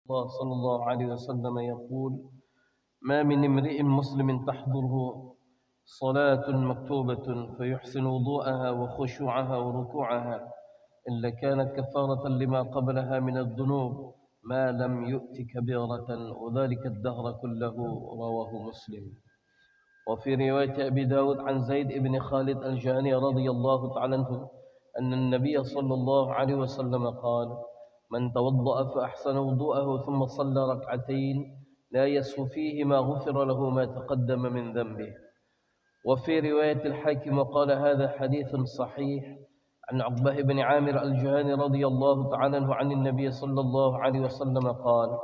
الله صلى الله عليه وسلم يقول: ما من امرئ مسلم تحضره صلاة مكتوبة فيحسن وضوءها وخشوعها وركوعها إلا كانت كفارة لما قبلها من الذنوب ما لم يؤت كبيرة وذلك الدهر كله. رواه مسلم. وفي رواية أبي داود عن زيد بن خالد الجهني رضي الله تعالى عنه أن النبي صلى الله عليه وسلم قال: من توضأ فأحسن وضوءه ثم صلى ركعتين لا يسهو فيهما غفر له ما تقدم من ذنبه. وفي رواية الحاكم قال: هذا حديث صحيح عن عقبة بن عامر الجهني رضي الله تعالى عنه عن النبي صلى الله عليه وسلم قال: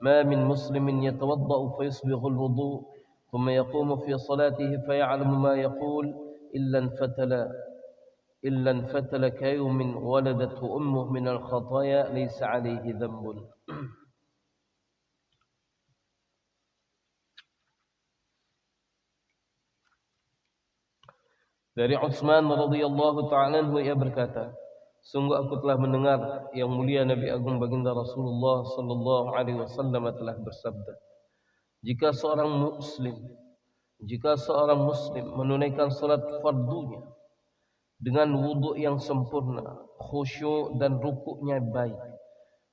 ما من مسلم يتوضأ فيصبغ الوضوء ثم يقوم في صلاته فيعلم ما يقول إلا انفتل كيوم ولدته أمه من الخطايا ليس عليه ذنب. Dari Utsman radhiyallahu ta'ala anhu ia berkata, sungguh aku telah mendengar yang mulia Nabi Agung Baginda Rasulullah sallallahu alaihi wasallam telah bersabda, jika seorang muslim menunaikan salat fardunya dengan wuduk yang sempurna, khusyuk dan rukuknya baik,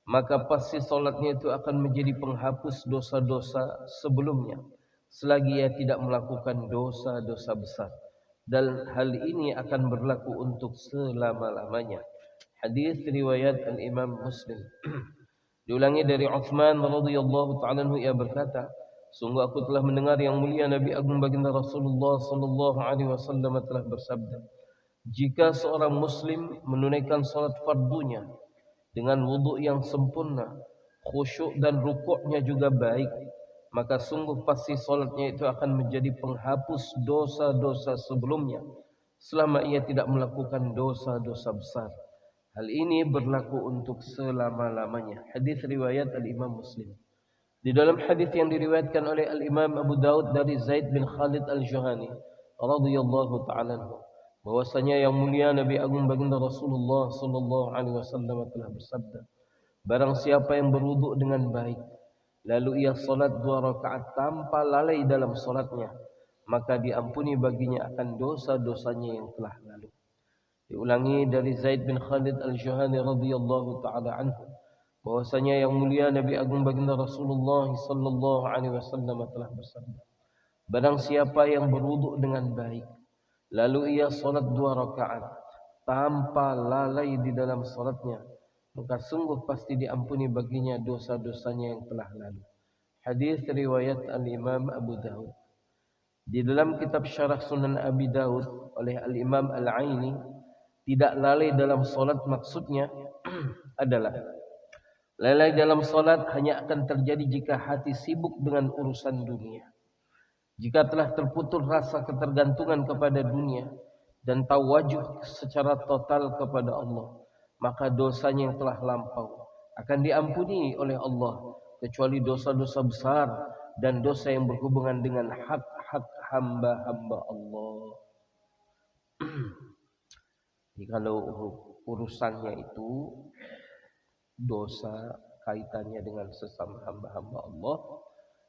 maka pasti salatnya itu akan menjadi penghapus dosa-dosa sebelumnya selagi ia tidak melakukan dosa-dosa besar. Dan hal ini akan berlaku untuk selama-lamanya. Hadis riwayat al-Imam Muslim. Diulangi dari Utsman radhiyallahu ta'ala anhu ia berkata, sungguh aku telah mendengar yang mulia Nabi Agung Baginda Rasulullah sallallahu alaihi wasallam telah bersabda, jika seorang muslim menunaikan salat fardunya dengan wuduk yang sempurna, khusyuk dan rukuknya juga baik, maka sungguh pasti salatnya itu akan menjadi penghapus dosa-dosa sebelumnya selama ia tidak melakukan dosa-dosa besar. Hal ini berlaku untuk selama-lamanya. Hadis riwayat al-Imam Muslim. Di dalam hadis yang diriwayatkan oleh al-Imam Abu Daud dari Zaid bin Khalid al-Juhani radhiyallahu ta'ala anhu, bahwasanya yang mulia Nabi Agung Baginda Rasulullah sallallahu alaihi wasallam telah bersabda, barang siapa yang berwuduk dengan baik lalu ia salat 2 rakaat tanpa lalai dalam salatnya, maka diampuni baginya akan dosa-dosanya yang telah lalu. Diulangi dari Zaid bin Khalid al-Juhani radhiyallahu ta'ala anhu, bahwasanya yang mulia Nabi Agung Baginda Rasulullah sallallahu alaihi wasallam telah bersabda, barang siapa yang berwuduk dengan baik lalu ia salat 2 rakaat tanpa lalai di dalam salatnya, maka sungguh pasti diampuni baginya dosa-dosanya yang telah lalu. Hadis riwayat al-Imam Abu Daud. Di dalam kitab Syarah Sunan Abi Daud oleh al-Imam Al-Aini, tidak lalai dalam salat maksudnya adalah lalai dalam salat hanya akan terjadi jika hati sibuk dengan urusan dunia. Jika telah terputus rasa ketergantungan kepada dunia dan tawajuh secara total kepada Allah, maka dosanya yang telah lampau akan diampuni oleh Allah, kecuali dosa-dosa besar dan dosa yang berhubungan dengan hak-hak hamba-hamba Allah. Jadi kalau urusannya itu dosa kaitannya dengan sesama hamba-hamba Allah,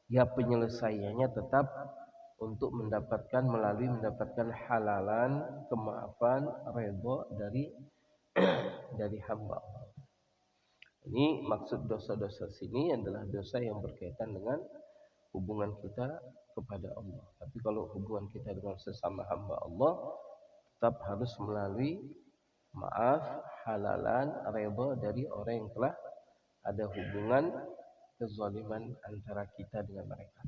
ya penyelesaiannya tetap untuk mendapatkan halalan, kemaafan, redha dari hamba Allah. Ini maksud dosa-dosa sini adalah dosa yang berkaitan dengan hubungan kita kepada Allah. Tapi kalau hubungan kita dengan sesama hamba Allah, tetap harus melalui maaf, halalan, redha dari orang yang telah ada hubungan kezaliman antara kita dengan mereka.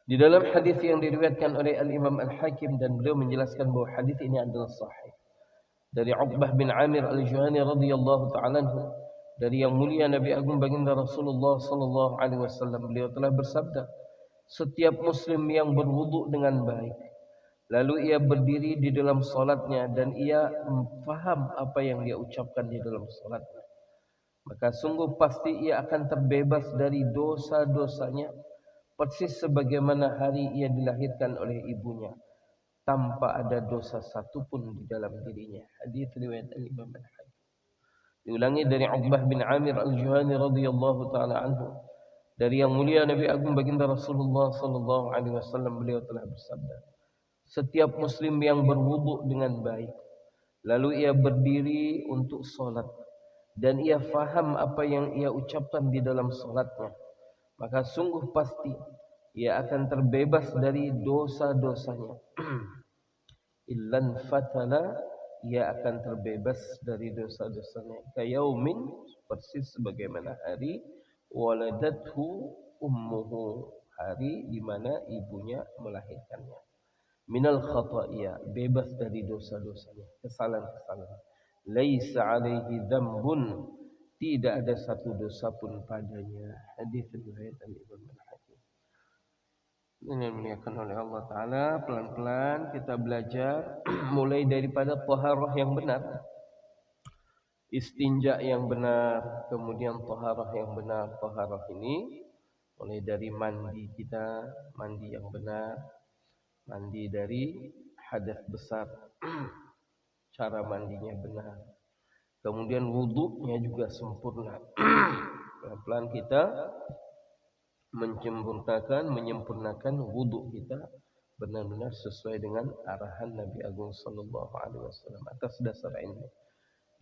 Di dalam hadis yang diriwayatkan oleh al-Imam Al-Hakim, dan beliau menjelaskan bahawa hadis ini adalah sahih, dari Uqbah bin Amir al-Juhani radhiyallahu ta'ala anhu, dari yang mulia Nabi Agung Baginda Rasulullah sallallahu alaihi wasallam, beliau telah bersabda, setiap muslim yang berwuduk dengan baik lalu ia berdiri di dalam salatnya dan ia faham apa yang dia ucapkan di dalam salatnya, maka sungguh pasti ia akan terbebas dari dosa-dosanya persis sebagaimana hari ia dilahirkan oleh ibunya, tanpa ada dosa satupun di dalam dirinya. Hadis riwayat Imam Al-Hakim. Diulangi dari Uqbah bin Amir Al-Juhani radhiyallahu taala anhu. Dari yang mulia Nabi Agung baginda Rasulullah sallallahu alaihi wasallam, beliau telah bersabda, setiap muslim yang berwudu dengan baik, lalu ia berdiri untuk salat dan ia faham apa yang ia ucapkan di dalam salatnya, maka sungguh pasti ia akan terbebas dari dosa-dosanya. Illan fatala, ia akan terbebas dari dosa-dosanya. Kayaumin, persis sebagaimana hari waladathu ummuhu, hari di mana ibunya melahirkannya. Minal khata'iyya, bebas dari dosa-dosanya, kesalahan-kesalahan. Laisa alaihi dzambun, tidak ada satu dosa pun padanya. Hadis riwayat Al-Imam Al-Hakim. Ini dimuliakan oleh Allah Ta'ala. Pelan-pelan kita belajar mulai daripada taharah yang benar, istinja yang benar, kemudian taharah yang benar. Taharah ini mulai dari mandi kita, mandi yang benar, mandi dari hadas besar, cara mandinya benar. Kemudian wudunya juga sempurna. Pelan-pelan kita menyempurnakan wudu kita benar-benar sesuai dengan arahan Nabi Agung sallallahu alaihi wasallam atas dasar ilmu.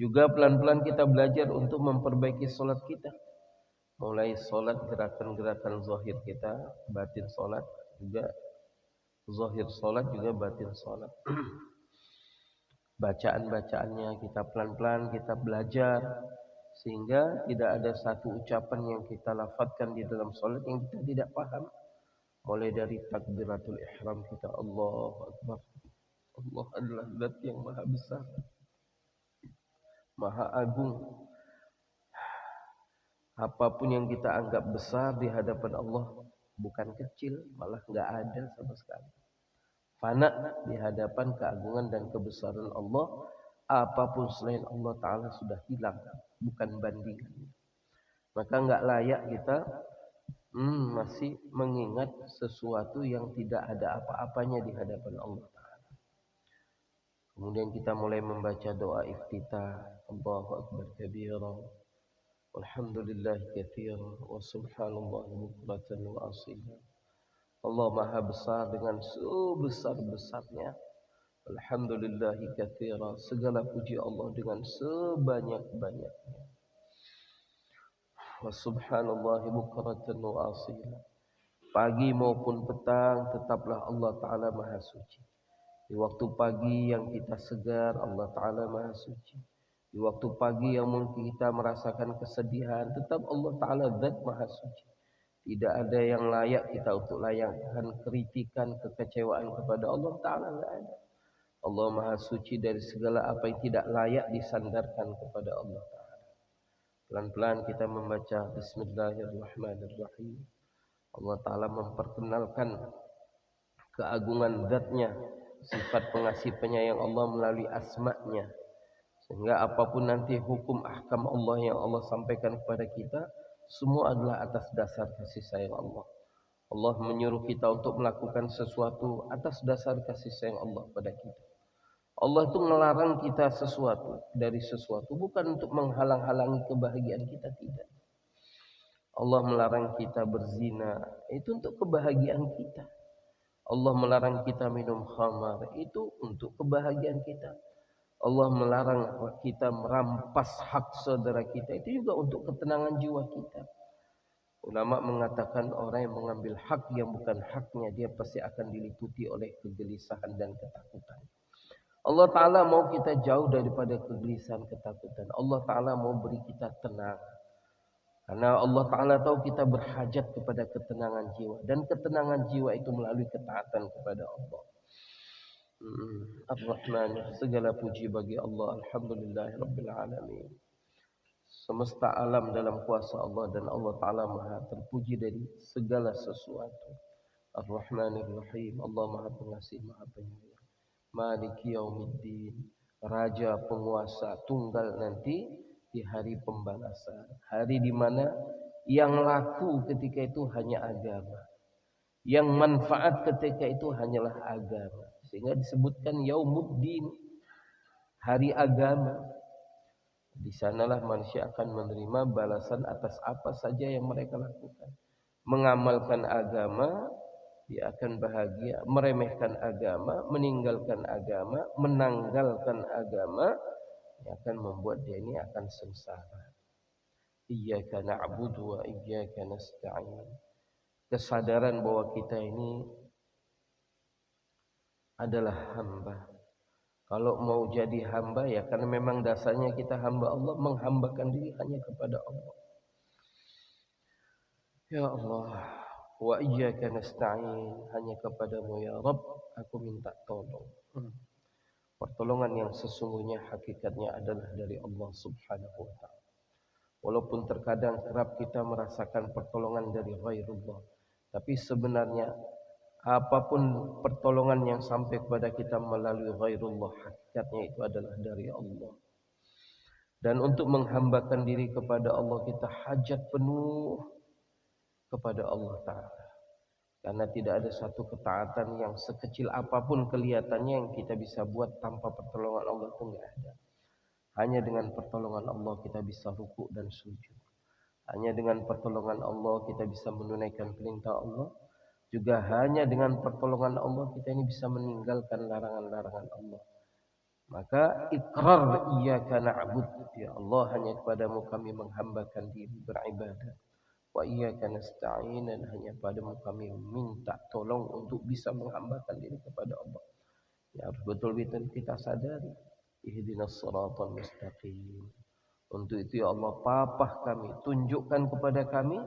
Juga pelan-pelan kita belajar untuk memperbaiki solat kita. Mulai solat, gerakan-gerakan zahir kita, batin solat juga, zahir solat juga batin solat. Bacaan-bacaannya kita pelan-pelan kita belajar, sehingga tidak ada satu ucapan yang kita lafadzkan di dalam solat yang kita tidak paham. Mulai dari takbiratul ihram kita, Allahu Akbar. Allah adalah zat yang maha besar, maha agung. Apapun yang kita anggap besar di hadapan Allah bukan kecil, malah enggak ada sama sekali. Fana di hadapan keagungan dan kebesaran Allah. Apapun selain Allah Ta'ala sudah hilang, bukan bandingan. Maka enggak layak kita masih mengingat sesuatu yang tidak ada apa-apanya di hadapan Allah Ta'ala. Kemudian kita mulai membaca doa iftitah. Allahu Akbar kabira, walhamdulillahi katsira, wa subhanallahi bukratan wa asila. Allah maha besar dengan sebesar-besarnya. Alhamdulillahi katsira, segala puji Allah dengan sebanyak-banyaknya. Wa subhanallahi bukratan wa asila. Pagi maupun petang tetaplah Allah Ta'ala maha suci. Di waktu pagi yang kita segar, Allah Ta'ala maha suci. Di waktu pagi yang mungkin kita merasakan kesedihan, tetap Allah Ta'ala zat maha suci. Tidak ada yang layak kita untuk layakkan kritikan, kekecewaan kepada Allah Ta'ala, tidak ada. Allah maha suci dari segala apa yang tidak layak disandarkan kepada Allah Ta'ala. Pelan-pelan kita membaca Bismillahirrahmanirrahim. Allah Ta'ala memperkenalkan keagungan zatnya, sifat pengasih penyayang Allah melalui asma'nya. Sehingga apapun nanti hukum ahkam Allah yang Allah sampaikan kepada kita, semua adalah atas dasar kasih sayang Allah. Allah menyuruh kita untuk melakukan sesuatu atas dasar kasih sayang Allah pada kita. Allah itu melarang kita sesuatu dari sesuatu bukan untuk menghalang-halangi kebahagiaan kita, tidak. Allah melarang kita berzina, itu untuk kebahagiaan kita. Allah melarang kita minum khamar, itu untuk kebahagiaan kita. Allah melarang kita merampas hak saudara kita, itu juga untuk ketenangan jiwa kita. Ulama mengatakan orang yang mengambil hak yang bukan haknya, dia pasti akan diliputi oleh kegelisahan dan ketakutan. Allah Ta'ala mau kita jauh daripada kegelisahan, ketakutan. Allah Ta'ala mau beri kita tenang. Karena Allah Ta'ala tahu kita berhajat kepada ketenangan jiwa. Dan ketenangan jiwa itu melalui ketaatan kepada Allah. Ar-Rahman, segala puji bagi Allah. Alhamdulillahirrabbilalamin. Semesta alam dalam kuasa Allah, dan Allah Ta'ala maha terpuji dari segala sesuatu. Ar-Rahmanir-Rahim, Allah maha pengasih, maha penyayang. Maliki yaumiddin, raja penguasa tunggal nanti di hari pembalasan. Hari di mana yang laku ketika itu hanya agama. Yang manfaat ketika itu hanyalah agama. Sehingga disebutkan yaumuddin, hari agama. Di sanalah manusia akan menerima balasan atas apa saja yang mereka lakukan. Mengamalkan agama, dia akan bahagia. Meremehkan agama, meninggalkan agama, menanggalkan agama, yang akan membuat dia ini akan sengsara. Iyyaka na'budu wa iyyaka nasta'in. Kesadaran bahwa kita ini adalah hamba. Kalau mau jadi hamba ya karena memang dasarnya kita hamba Allah, menghambakan diri hanya kepada Allah. Ya Allah, wa iyyaka nasta'in, hanya kepadamu ya Rabb aku minta tolong. Pertolongan yang sesungguhnya hakikatnya adalah dari Allah Subhanahu wa taala. Walaupun terkadang kerap kita merasakan pertolongan dari ghairullah, tapi sebenarnya apapun pertolongan yang sampai kepada kita melalui ghairullah, hakikatnya itu adalah dari Allah. Dan untuk menghambakan diri kepada Allah, kita hajat penuh kepada Allah Ta'ala. Karena tidak ada satu ketaatan yang sekecil apapun kelihatannya yang kita bisa buat tanpa pertolongan Allah, itu tidak ada. Hanya dengan pertolongan Allah kita bisa rukuk dan sujud. Hanya dengan pertolongan Allah kita bisa menunaikan perintah Allah. Juga hanya dengan pertolongan Allah kita ini bisa meninggalkan larangan-larangan Allah. Maka ikrar iyyaka na'bud, ya Allah hanya kepadamu kami menghambakan diri beribadah. Wa iyyaka nasta'in, dan hanya padamu kami minta tolong untuk bisa menghambakan diri kepada Allah. Ya harus betul-betul kita sadari. Ihdinas shiratal mustaqim. Untuk itu ya Allah, papah kami, tunjukkan kepada kami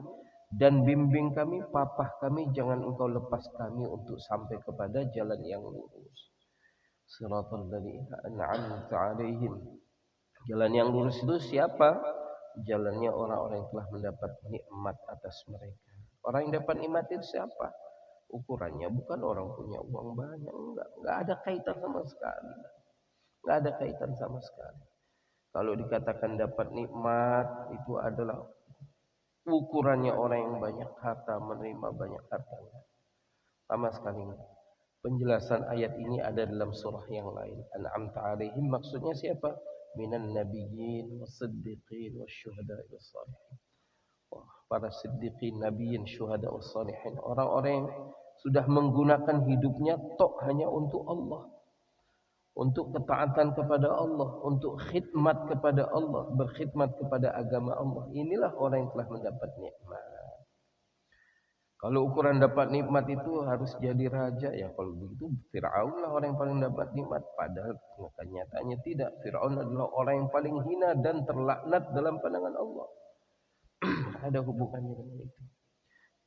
dan bimbing kami, papah kami, jangan engkau lepas kami untuk sampai kepada jalan yang lurus. Shiratal ladzina an'amta 'alaihim. Jalan yang lurus itu siapa? Jalannya orang-orang yang telah mendapat nikmat atas mereka. Orang yang dapat nikmat itu siapa? Ukurannya bukan orang punya uang banyak, enggak ada kaitan sama sekali. Enggak ada kaitan sama sekali. Kalau dikatakan dapat nikmat, itu adalah ukurannya orang yang banyak harta, menerima banyak harta. Sama sekali enggak. Penjelasan ayat ini ada dalam surah yang lain. An'amta 'alaihim maksudnya siapa? Minan nabiyyin was-siddiqin wasyuhada'i was-shalihin. Para siddiqin, nabiyyin, syuhada was-shalihin. Orang-orang yang sudah menggunakan hidupnya tok hanya untuk Allah. Untuk ketaatan kepada Allah, untuk khidmat kepada Allah, berkhidmat kepada agama Allah. Inilah orang yang telah mendapat nikmat. Kalau ukuran dapat nikmat itu harus jadi raja, ya kalau begitu Fir'aun lah orang yang paling dapat nikmat. Padahal kenyataannya tidak. Fir'aun adalah orang yang paling hina dan terlaknat dalam pandangan Allah. Ada hubungannya dengan itu.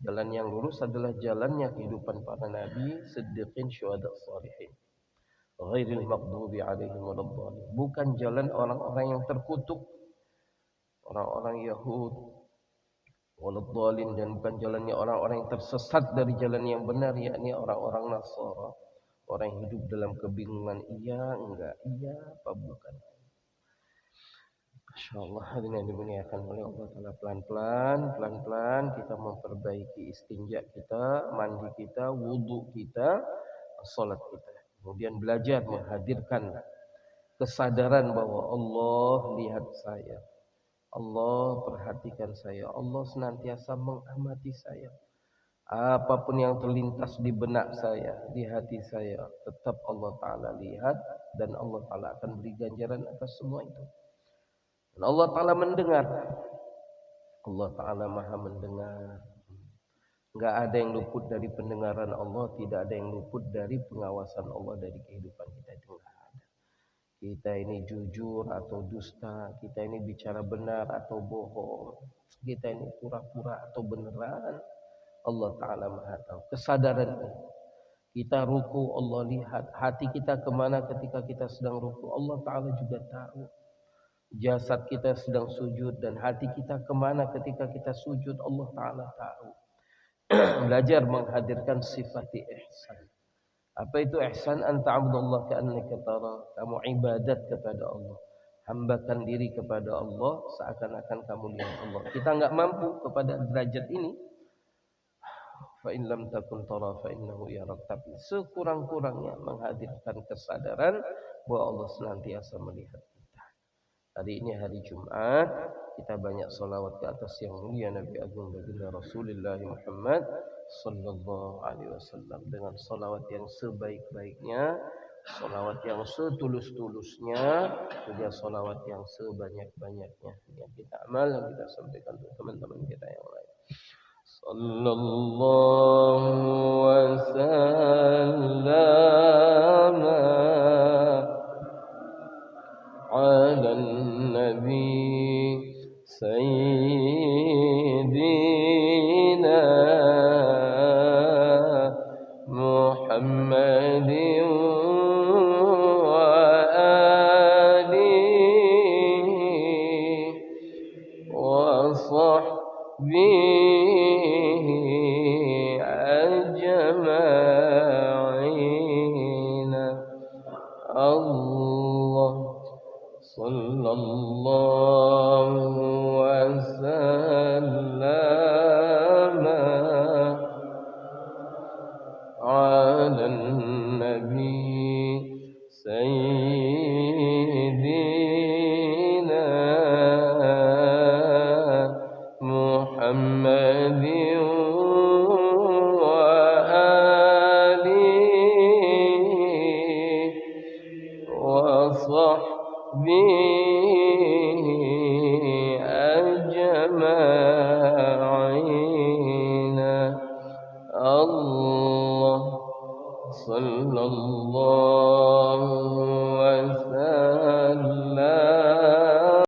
Jalan yang lurus adalah jalannya kehidupan para nabi, siddiqin, syuhada, shalihin. Ghairil maghdubi 'alaihim waladdallin. Bukan jalan orang-orang yang terkutuk, orang-orang Yahud, waladdallin, dan bukan jalannya orang-orang yang tersesat dari jalan yang benar, yakni orang-orang Nasara. Orang yang hidup dalam kebingungan, iya enggak, iya apa bukan. Masyaallah, dengan dimuliakan oleh Allah Ta'ala, pelan-pelan kita memperbaiki istinja kita, mandi kita, wudu kita, salat kita. Kemudian belajar menghadirkan kesadaran bahwa Allah lihat saya, Allah perhatikan saya, Allah senantiasa mengamati saya. Apapun yang terlintas di benak saya, di hati saya, tetap Allah Ta'ala lihat, dan Allah Ta'ala akan beri ganjaran atas semua itu. Dan Allah Ta'ala mendengar. Allah Ta'ala maha mendengar. Enggak ada yang luput dari pendengaran Allah, tidak ada yang luput dari pengawasan Allah dari kehidupan kita, itu enggak ada. Kita ini jujur atau dusta, kita ini bicara benar atau bohong, kita ini pura-pura atau beneran, Allah Ta'ala maha tahu. Kesadaran ini, kita ruku Allah lihat, hati kita kemana ketika kita sedang ruku Allah Ta'ala juga tahu. Jasad kita sedang sujud dan hati kita kemana ketika kita sujud Allah Ta'ala tahu. Belajar menghadirkan sifat ihsan. Apa itu ihsan? Anta abdullah ka'annaka tara. Kamu ibadat kepada Allah, hambakan diri kepada Allah seakan-akan kamu lihat Allah. Kita enggak mampu kepada derajat ini. Fa in lam takun tara fa innahu yarak. Tapi sekurang-kurangnya menghadirkan kesadaran bahwa Allah senantiasa melihat kita. Hari ini hari Jumat, kita banyak salawat ke atas yang mulia Nabi Agung Baginda Rasulullah Muhammad sallallahu alaihi wasallam dengan salawat yang sebaik-baiknya, salawat yang setulus-tulusnya, juga salawat yang sebanyak-banyaknya yang kita amal, yang kita sampaikan untuk teman-teman kita yang lain. Sallallahu wasallam ala nabi sayyidina Muhammadin wa alihi wa sahbihi ajma'in. Allah sallallahu wasallam ala nabi sayyidina Muhammadin wa alihi wa sahbihi